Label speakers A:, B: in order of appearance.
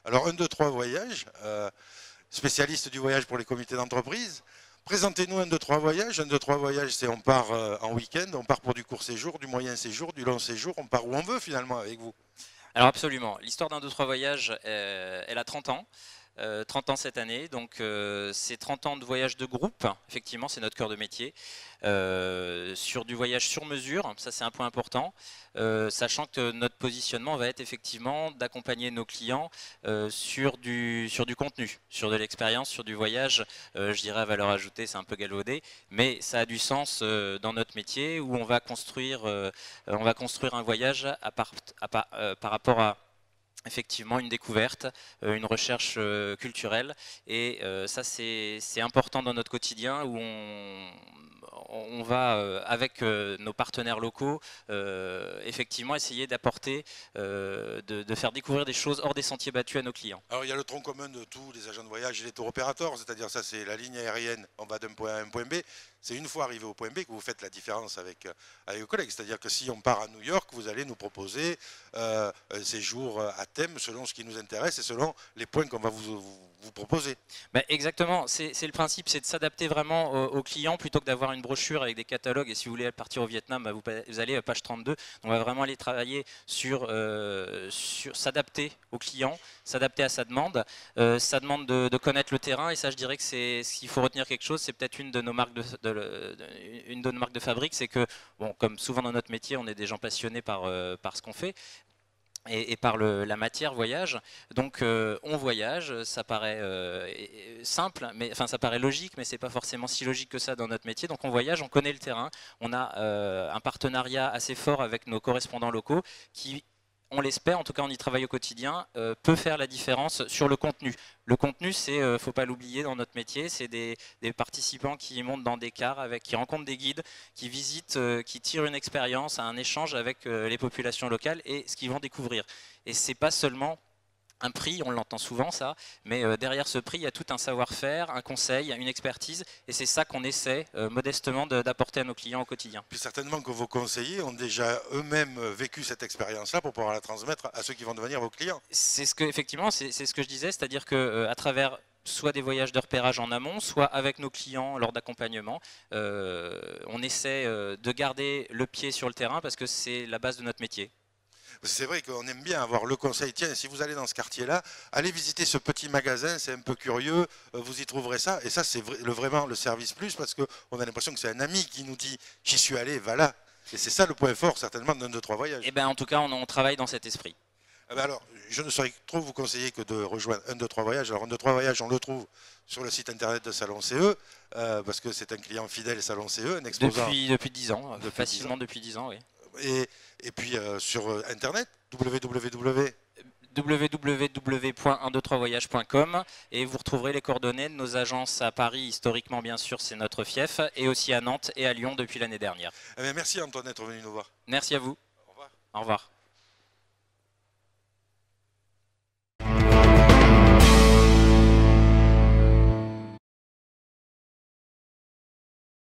A: Alors, 1, 2, 3 voyages, spécialiste du voyage pour les comités d'entreprise. Présentez-nous 1, 2, 3 voyages. 1, 2, 3 voyages, c'est on part en week-end, on part pour du court séjour, du moyen séjour, du long séjour, on part où on veut finalement avec vous.
B: Alors absolument, l'histoire d'un 2-3 voyages, elle a 30 ans. 30 ans cette année, donc c'est 30 ans de voyage de groupe, effectivement c'est notre cœur de métier, sur du voyage sur mesure, ça c'est un point important, sachant que notre positionnement va être effectivement d'accompagner nos clients sur du contenu, sur de l'expérience, sur du voyage, je dirais à valeur ajoutée, c'est un peu galvaudé, mais ça a du sens dans notre métier où on va construire un voyage par rapport à effectivement une découverte, une recherche culturelle et ça c'est important dans notre quotidien où on va avec nos partenaires locaux effectivement essayer d'apporter, de faire découvrir des choses hors des sentiers battus à nos clients.
A: Alors il y a le tronc commun de tous les agents de voyage et les tour opérateurs, c'est-à-dire ça c'est la ligne aérienne, on va d'un point A à un point B. C'est une fois arrivé au point B que vous faites la différence avec vos collègues. C'est-à-dire que si on part à New York, vous allez nous proposer un séjour à thème selon ce qui nous intéresse et selon les points qu'on va vous proposer.
B: Ben exactement, c'est le principe, c'est de s'adapter vraiment aux clients plutôt que d'avoir une brochure avec des catalogues. Et si vous voulez partir au Vietnam, ben vous allez à page 32. On va vraiment aller travailler sur s'adapter aux clients, s'adapter à sa demande. Ça demande de connaître le terrain et ça je dirais que c'est s'il faut retenir quelque chose, c'est peut-être une de nos marques une de nos marques de fabrique, c'est que bon, comme souvent dans notre métier, on est des gens passionnés par ce qu'on fait. Et par la matière voyage, donc on voyage, ça paraît simple, mais enfin ça paraît logique, mais c'est pas forcément si logique que ça dans notre métier. Donc on voyage, on connaît le terrain, on a un partenariat assez fort avec nos correspondants locaux qui, on l'espère, en tout cas on y travaille au quotidien, peut faire la différence sur le contenu. Le contenu, c'est, faut pas l'oublier dans notre métier, c'est des participants qui montent dans des cars, qui rencontrent des guides, qui visitent, qui tirent une expérience, un échange avec les populations locales et ce qu'ils vont découvrir. Et c'est pas seulement un prix, on l'entend souvent ça, mais derrière ce prix, il y a tout un savoir-faire, un conseil, une expertise, et c'est ça qu'on essaie modestement d'apporter à nos clients au quotidien.
A: Puis certainement que vos conseillers ont déjà eux-mêmes vécu cette expérience-là pour pouvoir la transmettre à ceux qui vont devenir vos clients.
B: C'est ce que, effectivement, c'est ce que je disais, c'est-à-dire que à travers soit des voyages de repérage en amont, soit avec nos clients lors d'accompagnement, on essaie de garder le pied sur le terrain parce que c'est la base de notre métier.
A: C'est vrai qu'on aime bien avoir le conseil, tiens, si vous allez dans ce quartier-là, allez visiter ce petit magasin, c'est un peu curieux, vous y trouverez ça. Et ça, c'est vraiment le service plus, parce qu'on a l'impression que c'est un ami qui nous dit, j'y suis allé, va là. Et c'est ça le point fort, certainement, d'un 2, 3 voyages.
B: Et bien, en tout cas, on travaille dans cet esprit.
A: Alors, je ne saurais trop vous conseiller que de rejoindre 1, 2, 3 voyages. Alors, 1, 2, 3 voyages, on le trouve sur le site internet de Salon CE, parce que c'est un client fidèle Salon CE, un exposant.
B: Depuis 10 ans, facilement depuis 10 ans, oui.
A: Et puis sur internet,
B: www.123voyage.com et vous retrouverez les coordonnées de nos agences à Paris, historiquement bien sûr c'est notre fief, et aussi à Nantes et à Lyon depuis l'année dernière.
A: Eh bien, merci Antoine d'être venu nous voir.
B: Merci à vous.
A: Au revoir.
B: Au revoir.